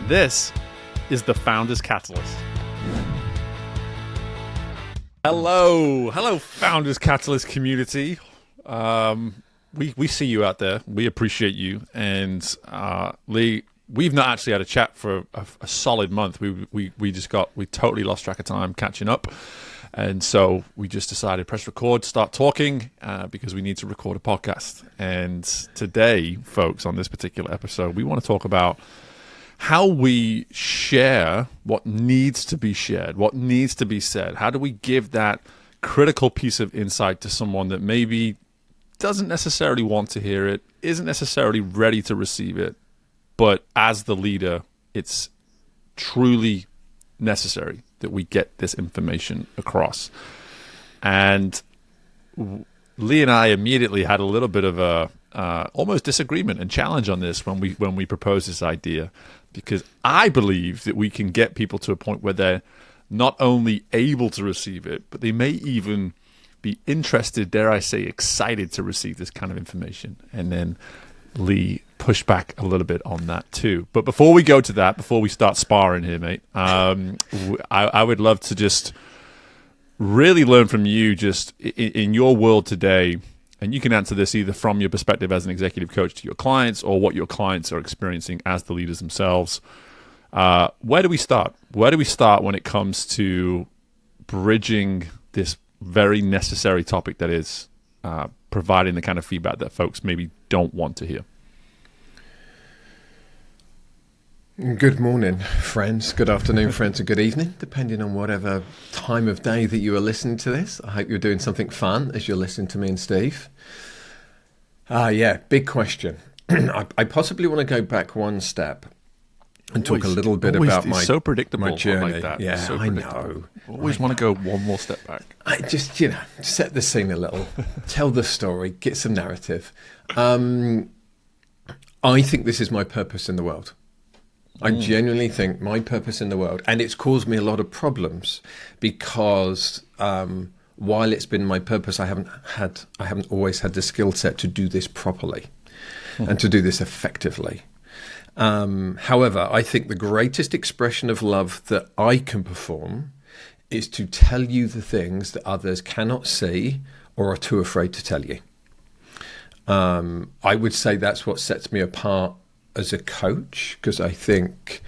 This is the Founders Catalyst. Hello, Founders Catalyst community. We see you out there. We appreciate you. And Lee, we've not actually had a chat for a solid month. We totally lost track of time catching up. And so we just decided press record, start talking, because we need to record a podcast. And today, folks, on this particular episode, we want to talk about how we share what needs to be shared, what needs to be said. How do we give that critical piece of insight to someone that maybe doesn't necessarily want to hear it, isn't necessarily ready to receive it, but as the leader, it's truly necessary that we get this information across. And Lee and I immediately had a little bit of a almost disagreement and challenge on this when we proposed this idea, because I believe that we can get people to a point where they're not only able to receive it, but they may even be interested, dare I say, excited to receive this kind of information. And then Lee pushed back a little bit on that too. But before we go to that, before we start sparring here, mate, I would love to just really learn from you, just in your world today. And you can answer this either from your perspective as an executive coach to your clients, or what your clients are experiencing as the leaders themselves. Where do we start? Where do we start when it comes to bridging this very necessary topic that is providing the kind of feedback that folks maybe don't want to hear? Good morning, friends. Good afternoon, friends, and good evening, depending on whatever time of day that you are listening to this. I hope you're doing something fun as you're listening to me and Steve. Big question. I possibly want to go back one step and talk a little bit about my so predictable my journey. Like that. Yeah, so I know. Always want to go one more step back. I just, set the scene a little, tell the story, get some narrative. I think this is my purpose in the world. I genuinely think my purpose in the world, and it's caused me a lot of problems because while it's been my purpose, I haven't always had the skill set to do this properly and to do this effectively. However, I think the greatest expression of love that I can perform is to tell you the things that others cannot see or are too afraid to tell you. I would say that's what sets me apart as a coach, because I think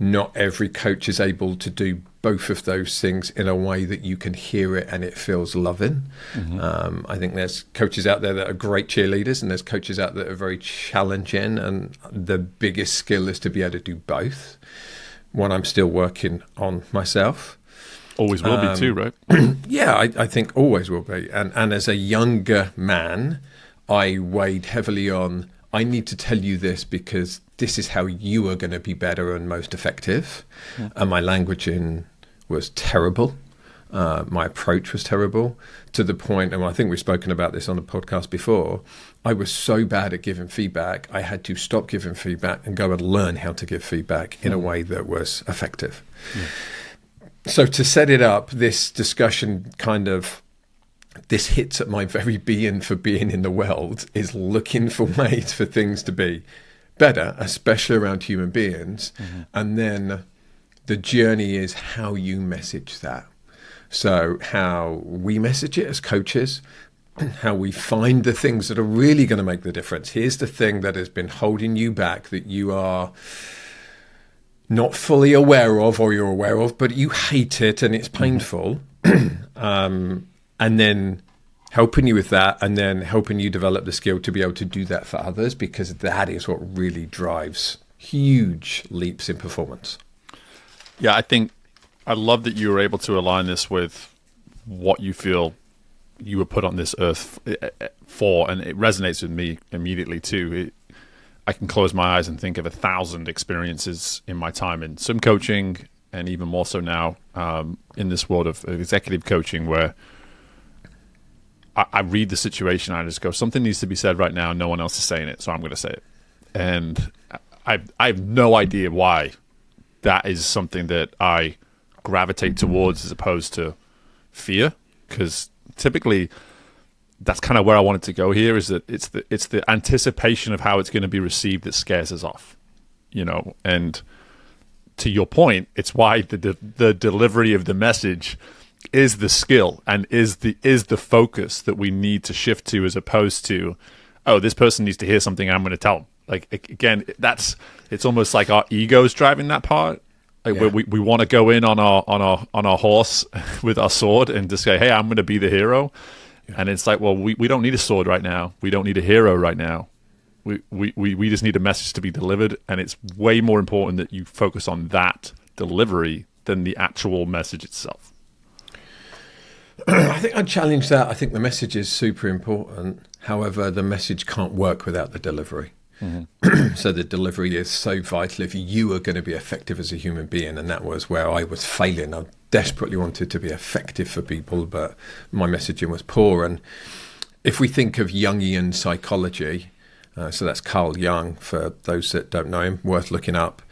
not every coach is able to do both of those things in a way that you can hear it and it feels loving. Mm-hmm. I think there's coaches out there that are great cheerleaders, and there's coaches out there that are very challenging, and the biggest skill is to be able to do both. One I'm still working on myself. Always will be too, right? Yeah, I think always will be. And as a younger man, I weighed heavily on, I need to tell you this because this is how you are going to be better and most effective. Yeah. And my languaging was terrible. My approach was terrible, to the point, and I think we've spoken about this on the podcast before, I was so bad at giving feedback, I had to stop giving feedback and go and learn how to give feedback in a way that was effective. Yeah. So to set it up, this discussion this hits at my very being for being in the world, is looking for ways for things to be better, especially around human beings. Mm-hmm. And then the journey is how you message that. So how we message it as coaches, how we find the things that are really going to make the difference. Here's the thing that has been holding you back, that you are not fully aware of, or you're aware of, but you hate it and it's painful. And then helping you with that, and then helping you develop the skill to be able to do that for others, because that is what really drives huge leaps in performance. Yeah, I love that you were able to align this with what you feel you were put on this earth for, and it resonates with me immediately too. I can close my eyes and think of 1,000 experiences in my time in swim coaching, and even more so now in this world of executive coaching, where I read the situation and I just go, something needs to be said right now. No one else is saying it, so I'm going to say it. And I have no idea why that is something that I gravitate towards as opposed to fear, because typically that's kind of where I wanted to go here, is that it's the anticipation of how it's going to be received that scares us off, and to your point, it's why the delivery of the message is the skill and is the focus that we need to shift to, as opposed to, oh, this person needs to hear something, I'm going to tell them. Like, again, it's almost like our egos driving that part. Like, where we want to go in on our horse with our sword and just say, hey, I'm going to be the hero. Yeah. And it's like, well, we don't need a sword right now. We don't need a hero right now. We just need a message to be delivered, and it's way more important that you focus on that delivery than the actual message itself. I think I'd challenge that. I think the message is super important. However, the message can't work without the delivery. Mm-hmm. So the delivery is so vital if you are going to be effective as a human being, and that was where I was failing. I desperately wanted to be effective for people, but my messaging was poor. And if we think of Jungian psychology, so that's Carl Jung, for those that don't know him, worth looking up.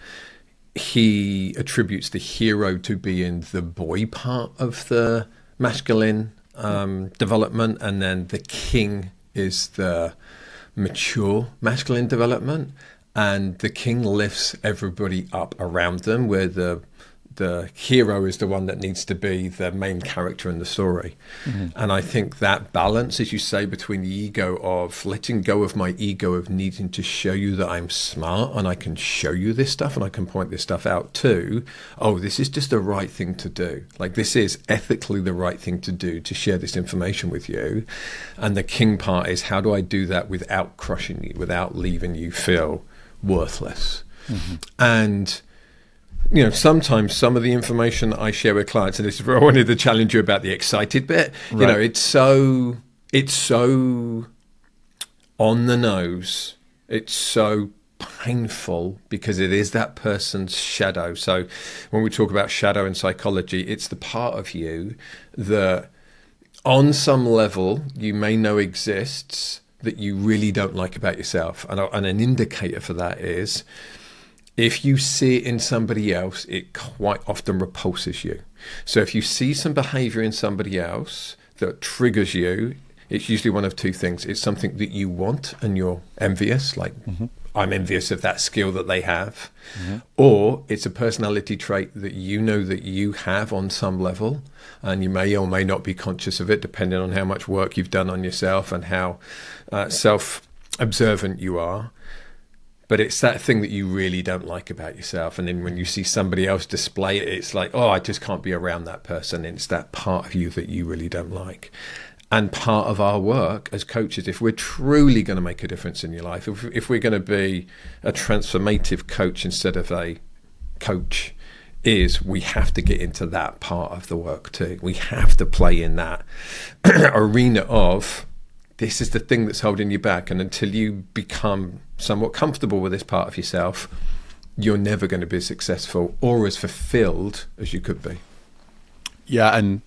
He attributes the hero to being the boy part of the masculine development, and then the king is the mature masculine development, and the king lifts everybody up around them, where the hero is the one that needs to be the main character in the story. Mm-hmm. And I think that balance, as you say, between the ego of letting go of my ego of needing to show you that I'm smart and I can show you this stuff and I can point this stuff out too. Oh, this is just the right thing to do. Like, this is ethically the right thing to do, to share this information with you. And the king part is, how do I do that without crushing you, without leaving you feel worthless? Mm-hmm. And you know, sometimes some of the information that I share with clients, and this is where I wanted to challenge you about the excited bit. Right. You know, it's so on the nose. It's so painful because it is that person's shadow. So when we talk about shadow in psychology, it's the part of you that on some level you may know exists that you really don't like about yourself. And an indicator for that is, if you see it in somebody else, it quite often repulses you. So if you see some behavior in somebody else that triggers you, it's usually one of two things. It's something that you want and you're envious, like, mm-hmm. I'm envious of that skill that they have. Mm-hmm. Or it's a personality trait that you know that you have on some level, and you may or may not be conscious of it, depending on how much work you've done on yourself and how self-observant you are. But it's that thing that you really don't like about yourself. And then when you see somebody else display it, it's like, oh, I just can't be around that person. And it's that part of you that you really don't like. And part of our work as coaches, if we're truly going to make a difference in your life, if we're going to be a transformative coach instead of a coach, is we have to get into that part of the work too. We have to play in that arena of, this is the thing that's holding you back. And until you become somewhat comfortable with this part of yourself, you're never going to be as successful or as fulfilled as you could be. Yeah, and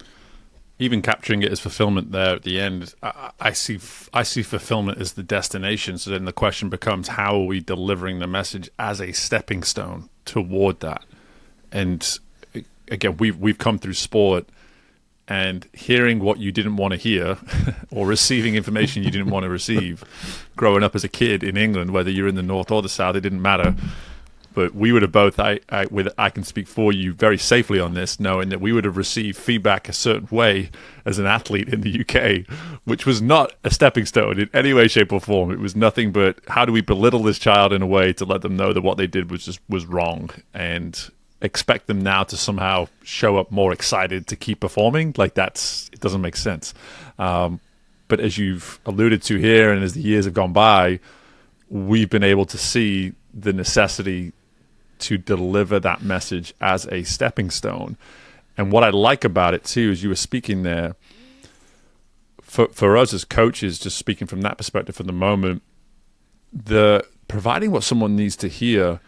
even capturing it as fulfillment there at the end, I see fulfillment as the destination. So then the question becomes, how are we delivering the message as a stepping stone toward that? And again, we've come through sport, and hearing what you didn't want to hear or receiving information you didn't want to receive growing up as a kid in England, whether you're in the north or the south, it didn't matter. But we would have both, I can speak for you very safely on this, knowing that we would have received feedback a certain way as an athlete in the UK, which was not a stepping stone in any way, shape or form. It was nothing but, how do we belittle this child in a way to let them know that what they did was wrong, and expect them now to somehow show up more excited to keep performing? Like, it doesn't make sense. But as you've alluded to here, and as the years have gone by, we've been able to see the necessity to deliver that message as a stepping stone. And what I like about it too, as you were speaking there, for us as coaches, just speaking from that perspective for the moment, the providing what someone needs to hear,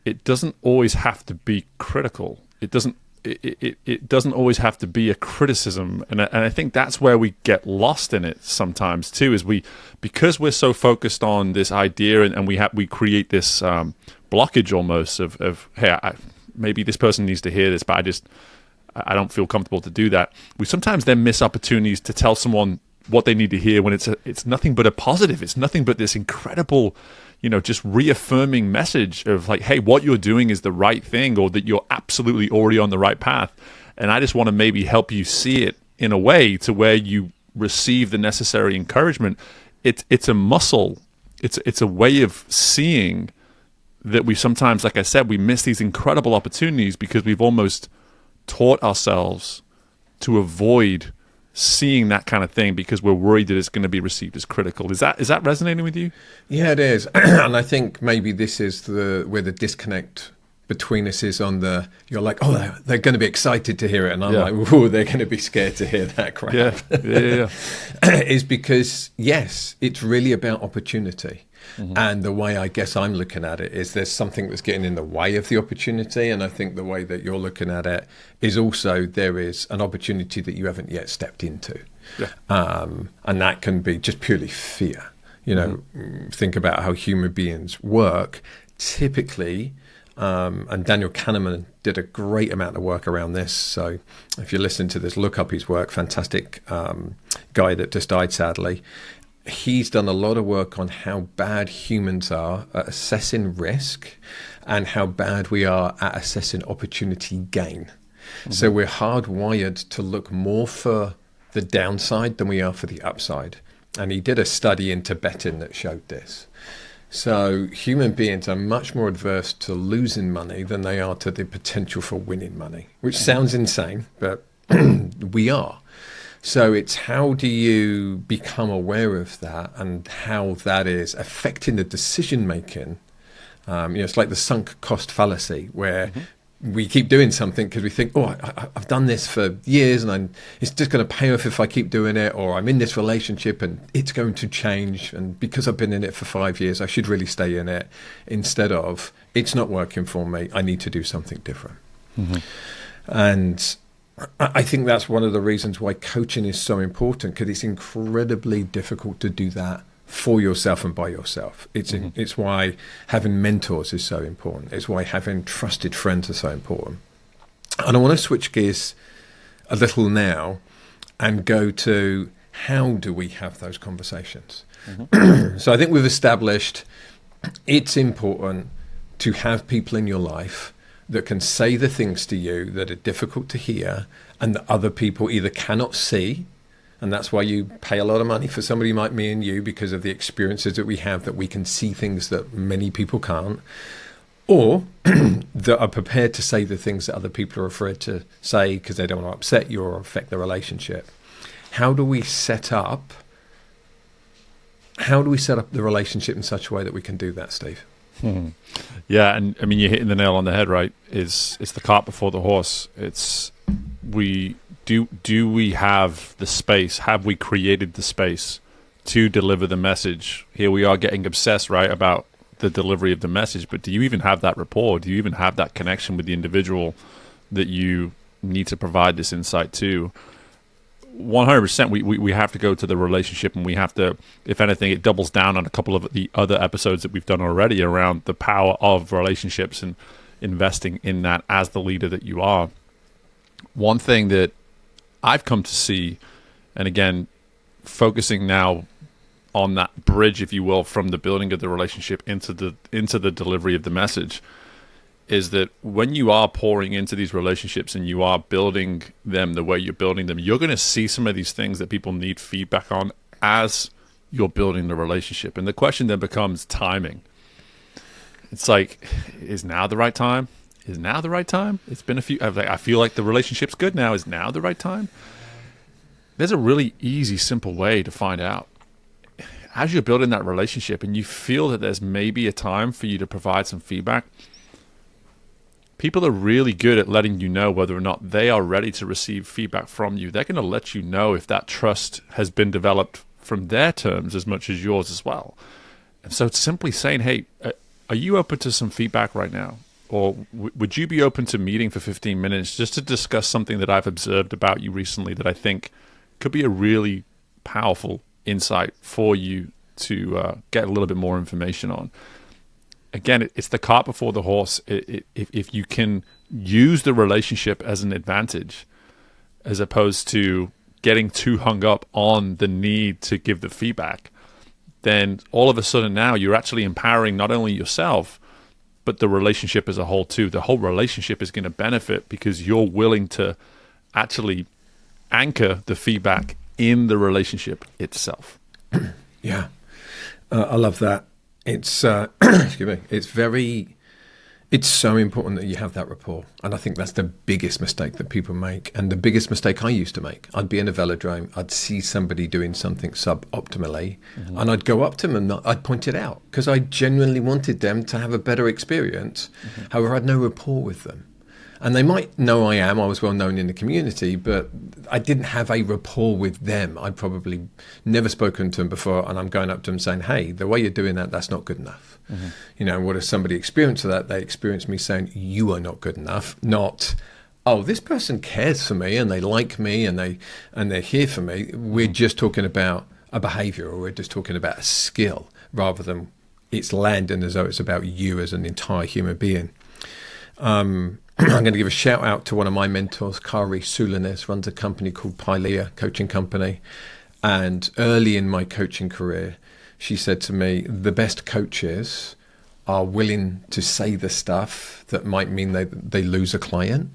it doesn't always have to be critical. It doesn't always have to be a criticism. And I think that's where we get lost in it sometimes too, is because we're so focused on this idea, and we create this blockage almost of hey, maybe this person needs to hear this, but I don't feel comfortable to do that. We sometimes then miss opportunities to tell someone what they need to hear when it's nothing but a positive. It's nothing but this incredible just reaffirming message of like, hey, what you're doing is the right thing, or that you're absolutely already on the right path. And I just want to maybe help you see it in a way to where you receive the necessary encouragement. It's a muscle. It's a way of seeing that we sometimes, like I said, we miss these incredible opportunities because we've almost taught ourselves to avoid seeing that kind of thing because we're worried that it's going to be received as critical. Is that resonating with you? Yeah, it is. And I think maybe this is where the disconnect between us is on you're like, oh, they're going to be excited to hear it. And I'm like, oh, they're going to be scared to hear that crap. Yeah. Is because, yes, it's really about opportunity. Mm-hmm. And the way I guess I'm looking at it is there's something that's getting in the way of the opportunity. And I think the way that you're looking at it is also there is an opportunity that you haven't yet stepped into. Yeah. And that can be just purely fear. Think about how human beings work. Typically, and Daniel Kahneman did a great amount of work around this. So if you listen to this, look up his work. Fantastic guy that just died, sadly. He's done a lot of work on how bad humans are at assessing risk and how bad we are at assessing opportunity gain. Mm-hmm. So we're hardwired to look more for the downside than we are for the upside. And he did a study in Tibetan that showed this. So human beings are much more adverse to losing money than they are to the potential for winning money, which sounds insane, but we are. So it's how do you become aware of that and how that is affecting the decision making. It's like the sunk cost fallacy where we keep doing something because we think, oh, I've done this for years and it's just going to pay off if I keep doing it, or I'm in this relationship and it's going to change. And because I've been in it for 5 years, I should really stay in it, instead of it's not working for me. I need to do something different. Mm-hmm. And I think that's one of the reasons why coaching is so important, because it's incredibly difficult to do that for yourself and by yourself. It's why having mentors is so important. It's why having trusted friends are so important. And I want to switch gears a little now and go to how do we have those conversations? Mm-hmm. So I think we've established it's important to have people in your life that can say the things to you that are difficult to hear and that other people either cannot see, and that's why you pay a lot of money for somebody like me and you, because of the experiences that we have, that we can see things that many people can't, or that are prepared to say the things that other people are afraid to say because they don't want to upset you or affect the relationship. How do we set up the relationship in such a way that we can do that, Steve? Yeah, and I mean, you're hitting the nail on the head, right? It's the cart before the horse. It's we have the space? Have we created the space to deliver the message? Here we are getting obsessed, right, about the delivery of the message, but do you even have that rapport? Do you even have that connection with the individual that you need to provide this insight to? 100%, we have to go to the relationship, and we have to, if anything, it doubles down on a couple of the other episodes that we've done already around the power of relationships and investing in that as the leader that you are. One thing that I've come to see, and again, focusing now on that bridge, if you will, from the building of the relationship into the delivery of the message, is that when you are pouring into these relationships and you are building them the way you're building them, you're going to see some of these things that people need feedback on as you're building the relationship. And the question then becomes timing. It's like, is now the right time? Is now the right time? It's been a few, I feel like the relationship's good now. Is now the right time? There's a really easy, simple way to find out. As you're building that relationship and you feel that there's maybe a time for you to provide some feedback, people are really good at letting you know whether or not they are ready to receive feedback from you. They're going to let you know if that trust has been developed from their terms as much as yours as well. And so it's simply saying, hey, are you open to some feedback right now? Or would you be open to meeting for 15 minutes just to discuss something that I've observed about you recently that I think could be a really powerful insight for you to get a little bit more information on? Again, it's the cart before the horse. If you can use the relationship as an advantage, as opposed to getting too hung up on the need to give the feedback, then all of a sudden now you're actually empowering not only yourself, but the relationship as a whole too. The whole relationship is going to benefit because you're willing to actually anchor the feedback in the relationship itself. Yeah. I love that. It's excuse me. It's so important that you have that rapport. And I think that's the biggest mistake that people make. And the biggest mistake I used to make. I'd be in a velodrome, I'd see somebody doing something suboptimally, and I'd go up to them and I'd point it out because I genuinely wanted them to have a better experience. However, I had no rapport with them. And they might know I was well known in the community, but I didn't have a rapport with them. I'd probably never spoken to them before, and I'm going up to them saying, hey, the way you're doing that, that's not good enough. You know, what if somebody experienced that? They experienced me saying, you are not good enough, not, oh, this person cares for me and they like me and they're here for me. We're just talking about a behavior, or we're just talking about a skill, rather than it's landing as though it's about you as an entire human being. I'm going to give a shout out to one of my mentors, Kari Sulanis, runs a company called Pilea Coaching Company. And early in my coaching career, she said to me, the best coaches are willing to say the stuff that might mean they lose a client.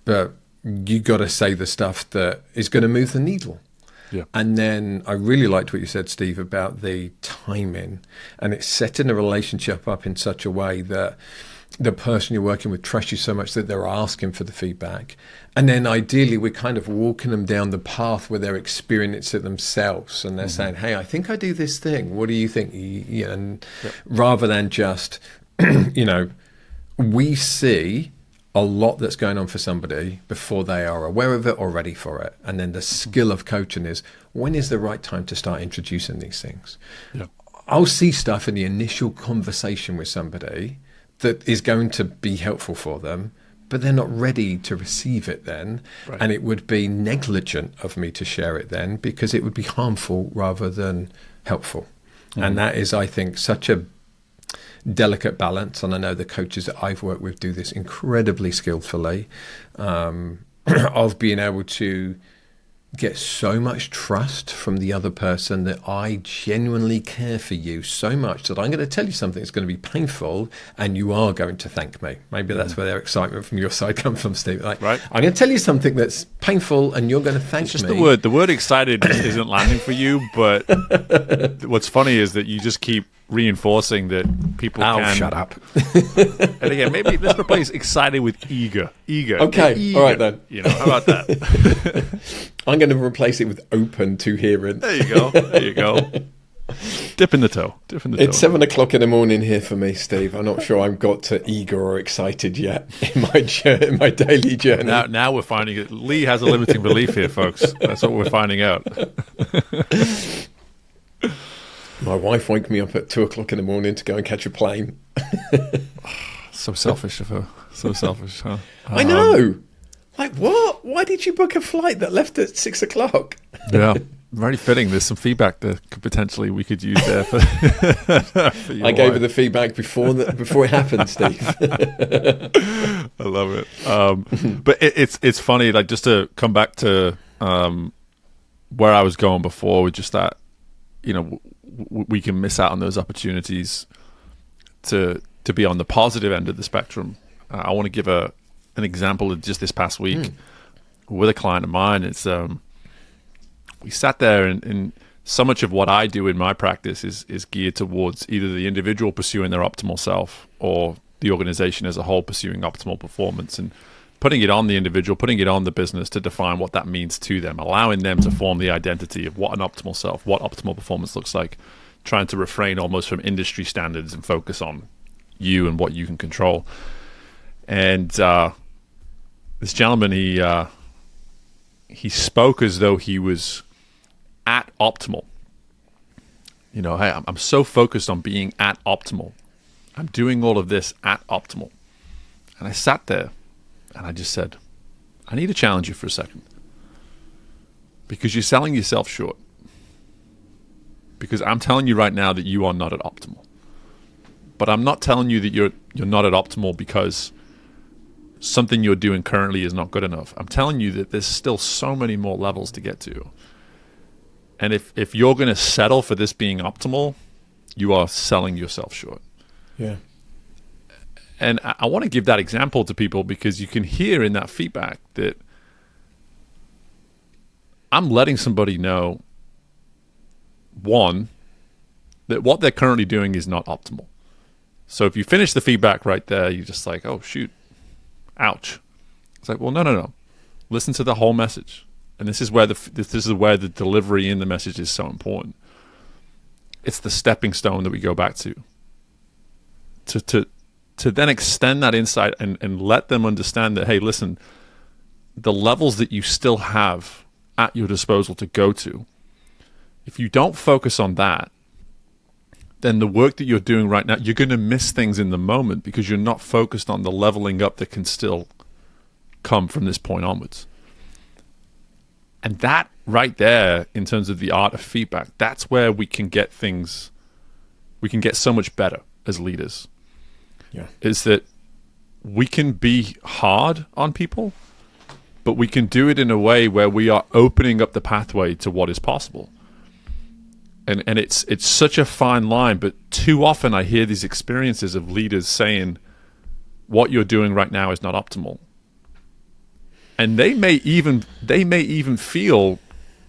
But you got to say the stuff that is going to move the needle. Yeah. And then I really liked what you said, Steve, about the timing. And it's setting a relationship up in such a way that the person you're working with trusts you so much that they're asking for the feedback. And then ideally, we're kind of walking them down the path where they're experiencing it themselves. And they're saying, hey, I think I do this thing. What do you think? And rather than just, you know, we see a lot that's going on for somebody before they are aware of it or ready for it. And then the skill of coaching is, when is the right time to start introducing these things? Yeah. I'll see stuff in the initial conversation with somebody that is going to be helpful for them, but they're not ready to receive it then. Right. And it would be negligent of me to share it then, because it would be harmful rather than helpful. And that is, I think, such a delicate balance. And I know the coaches that I've worked with do this incredibly skillfully, of being able to get so much trust from the other person that I genuinely care for you so much that I'm going to tell you something that's going to be painful and you are going to thank me. Maybe that's where their excitement from your side comes from, Steve. Like, right. I'm going to tell you something that's painful and you're going to thank It's just me. the word excited isn't landing for you, but what's funny is that you just keep reinforcing that people can... shut up. And again, maybe let's replace excited with eager. Okay, eager. all right then. You know, how about that? I'm going to replace it with open to hearing. There you go. Dip in the toe. It's 7 o'clock in the morning here for me, Steve. I'm not sure I've got to eager or excited yet in my daily journey. Now we're finding it. Lee has a limiting belief here, folks. That's what we're finding out. My wife woke me up at 2 o'clock in the morning to go and catch a plane. So selfish of her. So selfish, huh? I know. Like, what? Why did you book a flight that left at 6 o'clock? Yeah. Very fitting. There's some feedback that we could use there for, for your I gave her wife. the feedback before it happened, Steve. I love it. But it's funny, like, just to come back to where I was going before with just that, you know, we can miss out on those opportunities to be on the positive end of the spectrum. I want to give an example of just this past week with a client of mine. It's we sat there and so much of what I do in my practice is geared towards either the individual pursuing their optimal self or the organization as a whole pursuing optimal performance, and putting it on the individual, putting it on the business to define what that means to them, allowing them to form the identity of what an optimal self, what optimal performance looks like, trying to refrain almost from industry standards and focus on you and what you can control. And this gentleman, he spoke as though he was at optimal. You know, hey, I'm so focused on being at optimal. I'm doing all of this at optimal. And I sat there and I just said, I need to challenge you for a second. Because you're selling yourself short. Because I'm telling you right now that you are not at optimal. But I'm not telling you that you're not at optimal because something you're doing currently is not good enough. I'm telling you that there's still so many more levels to get to. And if you're going to settle for this being optimal, you are selling yourself short. Yeah. And I want to give that example to people because you can hear in that feedback that I'm letting somebody know, one, that what they're currently doing is not optimal. So if you finish the feedback right there, you're just like, oh, shoot, ouch. It's like, well, no. Listen to the whole message. And this is where the delivery in the message is so important. It's the stepping stone that we go back to then extend that insight and let them understand that, hey, listen, the levels that you still have at your disposal to go to, if you don't focus on that, then the work that you're doing right now, you're going to miss things in the moment because you're not focused on the leveling up that can still come from this point onwards. And that right there, in terms of the art of feedback, that's where we can get so much better as leaders. Yeah. Is that we can be hard on people, but we can do it in a way where we are opening up the pathway to what is possible. And it's such a fine line, but too often I hear these experiences of leaders saying, what you're doing right now is not optimal. And they may even feel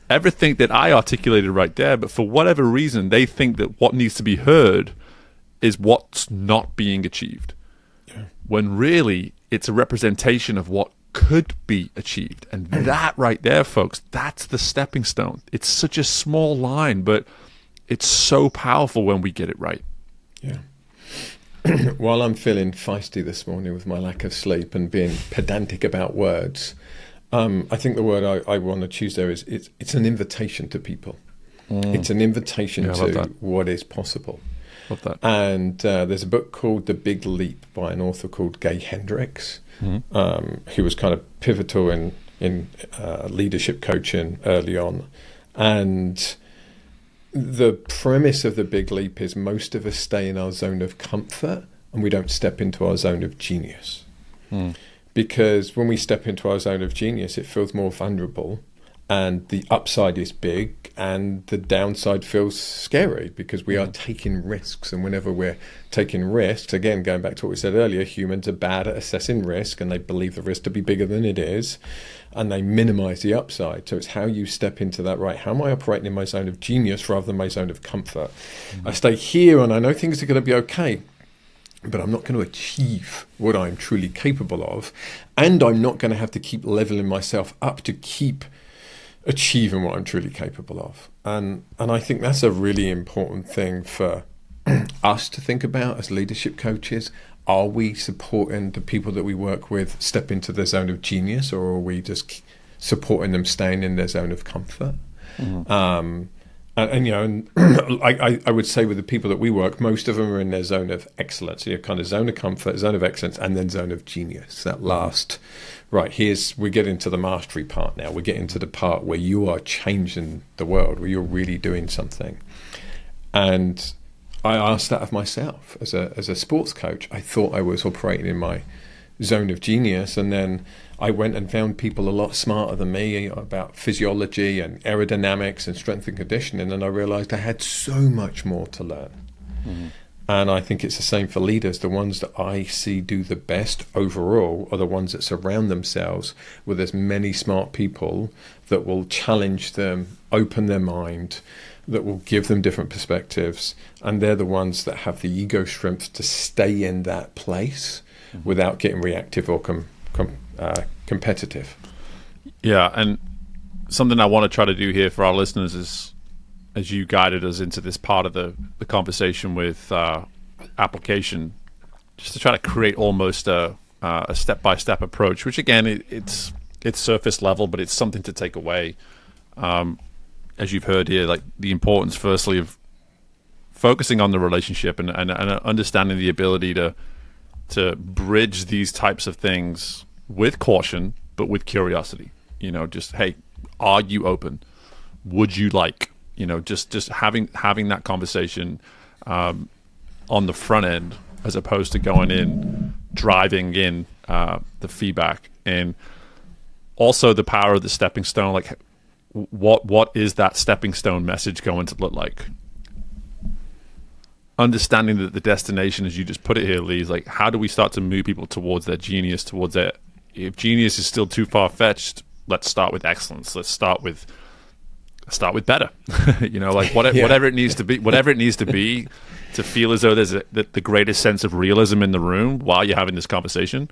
everything that I articulated right there, but for whatever reason, they think that what needs to be heard is what's not being achieved. Yeah. When really it's a representation of what could be achieved. And that right there, folks, that's the stepping stone. It's such a small line, but it's so powerful when we get it right. Yeah. While I'm feeling feisty this morning with my lack of sleep and being pedantic about words, I think the word I want to choose there is it's an invitation to people. It's an invitation to what is possible. Love that. And there's a book called The Big Leap by an author called Gay Hendricks, who was kind of pivotal in leadership coaching early on. And the premise of The Big Leap is most of us stay in our zone of comfort and we don't step into our zone of genius. Because when we step into our zone of genius, it feels more vulnerable and the upside is big and the downside feels scary because we are taking risks. And whenever we're taking risks, again, going back to what we said earlier, humans are bad at assessing risk and they believe the risk to be bigger than it is and they minimize the upside. So it's how you step into that, right? How am I operating in my zone of genius rather than my zone of comfort? I stay here and I know things are going to be okay, but I'm not going to achieve what I'm truly capable of. And I'm not going to have to keep leveling myself up to keep achieving what I'm truly capable of. And I think that's a really important thing for us to think about as leadership coaches. Are we supporting the people that we work with step into their zone of genius, or are we just supporting them staying in their zone of comfort? And you know, and I would say with the people that we work, most of them are in their zone of excellence. So you're kind of zone of comfort, zone of excellence, and then zone of genius. That last, right, we're getting to the mastery part now. We're getting to the part where you are changing the world, where you're really doing something. And I asked that of myself as a sports coach. I thought I was operating in my zone of genius, and then I went and found people a lot smarter than me about physiology and aerodynamics and strength and conditioning, and I realized I had so much more to learn. And I think it's the same for leaders. The ones that I see do the best overall are the ones that surround themselves with as many smart people that will challenge them, open their mind, that will give them different perspectives, and they're the ones that have the ego strength to stay in that place without getting reactive or competitive. Yeah, and something I want to try to do here for our listeners is, as you guided us into this part of the conversation with application, just to try to create almost a step-by-step approach, which again, it's surface level, but it's something to take away. As you've heard here, like the importance, firstly, of focusing on the relationship and understanding the ability to bridge these types of things with caution, but with curiosity. You know, just, hey, are you open? Would you like? You know, just having that conversation on the front end, as opposed to going in, driving in the feedback, and also the power of the stepping stone. Like, what is that stepping stone message going to look like? Understanding that the destination, as you just put it here, Lee, is like, how do we start to move people towards their genius, towards their, if genius is still too far-fetched, let's start with excellence. Let's start with better. Like whatever it needs to be to feel as though there's the greatest sense of realism in the room while you're having this conversation.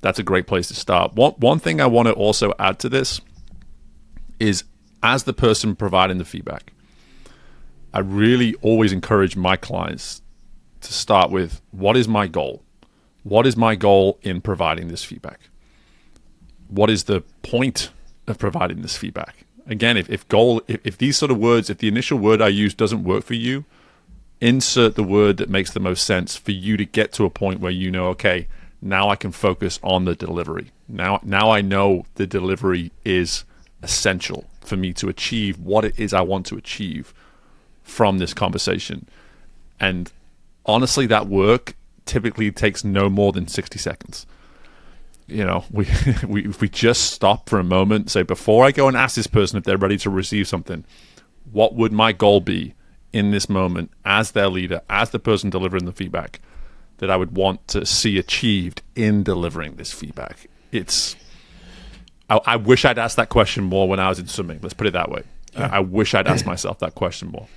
That's a great place to start. One thing I want to also add to this is, as the person providing the feedback, I really always encourage my clients to start with, what is my goal? What is my goal in providing this feedback? What is the point of providing this feedback? Again, if these sort of words, if the initial word I use doesn't work for you, insert the word that makes the most sense for you to get to a point where you know, okay, now I can focus on the delivery. Now I know the delivery is essential for me to achieve what it is I want to achieve from this conversation. And honestly, that work typically takes no more than 60 seconds. If we just stop for a moment, say, before I go and ask this person if they're ready to receive something, what would my goal be in this moment as their leader, as the person delivering the feedback, that I would want to see achieved in delivering this feedback? I wish I'd asked that question more when I was in swimming. Let's put it that way. I wish I'd asked myself that question more.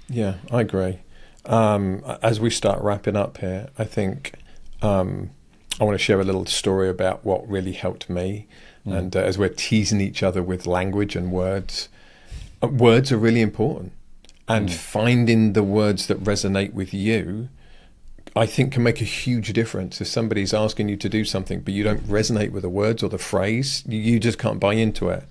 Yeah, I agree. As we start wrapping up here, I think I want to share a little story about what really helped me. And as we're teasing each other with language and words, words are really important. And finding the words that resonate with you, I think, can make a huge difference. If somebody's asking you to do something, but you don't resonate with the words or the phrase, you just can't buy into it.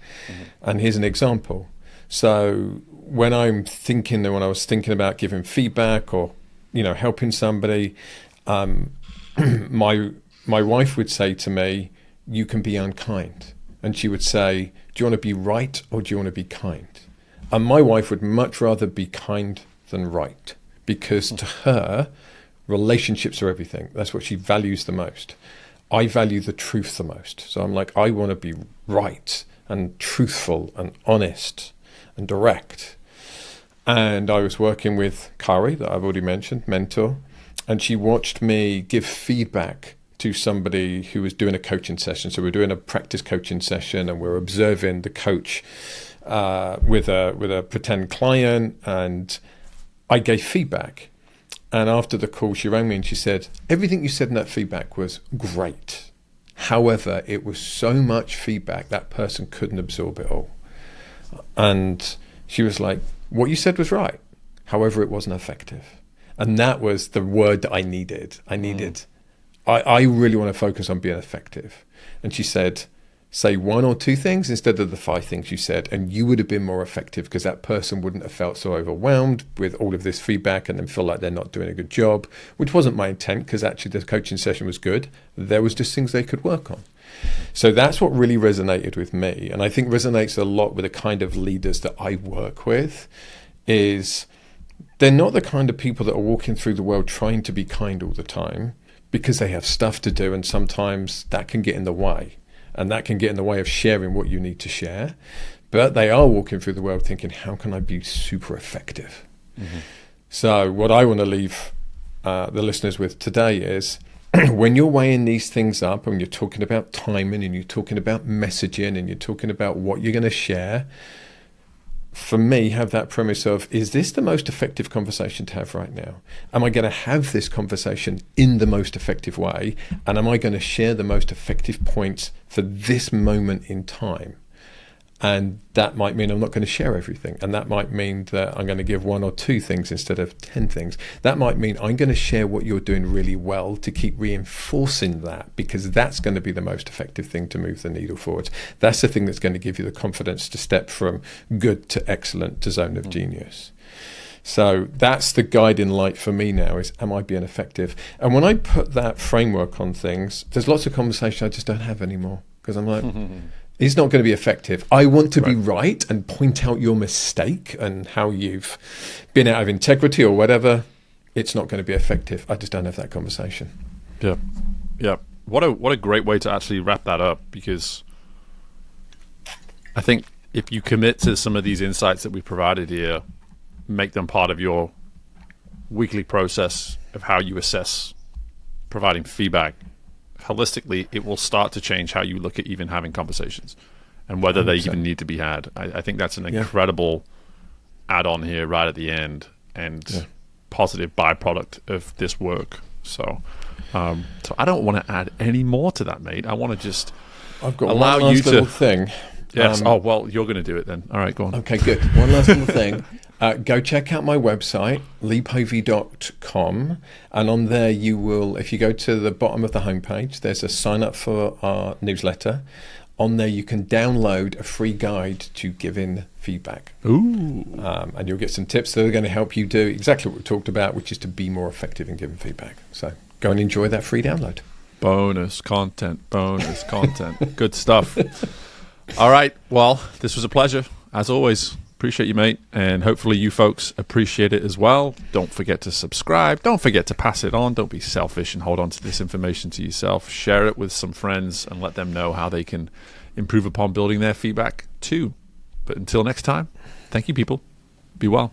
And here's an example. So when I was thinking about giving feedback or, helping somebody, my wife would say to me, you can be unkind. And she would say, do you want to be right or do you want to be kind? And my wife would much rather be kind than right, because to her, relationships are everything. That's what she values the most. I value the truth the most. So I'm like, I want to be right and truthful and honest and direct. And I was working with Kari, that I've already mentioned, mentor, and she watched me give feedback to somebody who was doing a coaching session. So we're doing a practice coaching session, and we're observing the coach with a pretend client, and I gave feedback. And after the call, she rang me and she said, everything you said in that feedback was great. However, it was so much feedback that person couldn't absorb it all. And she was like, what you said was right. However, it wasn't effective. And that was the word that I needed. I really want to focus on being effective. And she said, say one or two things instead of the 5 things you said, and you would have been more effective, because that person wouldn't have felt so overwhelmed with all of this feedback and then feel like they're not doing a good job, which wasn't my intent, because actually the coaching session was good. There was just things they could work on. So that's what really resonated with me, and I think resonates a lot with the kind of leaders that I work with, is they're not the kind of people that are walking through the world trying to be kind all the time, because they have stuff to do, and sometimes that can get in the way. And that can get in the way of sharing what you need to share. But they are walking through the world thinking, how can I be super effective? So what I want to leave the listeners with today is, when you're weighing these things up, and you're talking about timing, and you're talking about messaging, and you're talking about what you're going to share, for me, have that premise of, is this the most effective conversation to have right now? Am I going to have this conversation in the most effective way? And am I going to share the most effective points for this moment in time? And that might mean I'm not going to share everything. And that might mean that I'm going to give 1 or 2 things instead of 10 things. That might mean I'm going to share what you're doing really well to keep reinforcing that, because that's going to be the most effective thing to move the needle forward. That's the thing that's going to give you the confidence to step from good to excellent to zone of genius. So that's the guiding light for me now, is, am I being effective? And when I put that framework on things, there's lots of conversation I just don't have anymore, because I'm like, it's not going to be effective. I want to be right and point out your mistake and how you've been out of integrity or whatever. It's not going to be effective. I just don't have that conversation. Yeah. What a great way to actually wrap that up, because I think if you commit to some of these insights that we provided here, make them part of your weekly process of how you assess providing feedback, holistically, it will start to change how you look at even having conversations and whether they even need to be had. I think that's an incredible add-on here right at the end and positive byproduct of this work. So I don't want to add any more to that, mate. I want to just I've got allow one last you to little thing. Yes. Well, you're going to do it then. All right, go on. Okay, good. One last little thing. Go check out my website, leepovey.com. And on there you will, if you go to the bottom of the homepage, there's a sign up for our newsletter. On there you can download a free guide to giving feedback. Ooh. And you'll get some tips that are going to help you do exactly what we talked about, which is to be more effective in giving feedback. So go and enjoy that free download. Bonus content. Good stuff. All right. Well, this was a pleasure, as always. Appreciate you, mate. And hopefully you folks appreciate it as well. Don't forget to subscribe. Don't forget to pass it on. Don't be selfish and hold on to this information to yourself. Share it with some friends and let them know how they can improve upon building their feedback too. But until next time, thank you, people. Be well.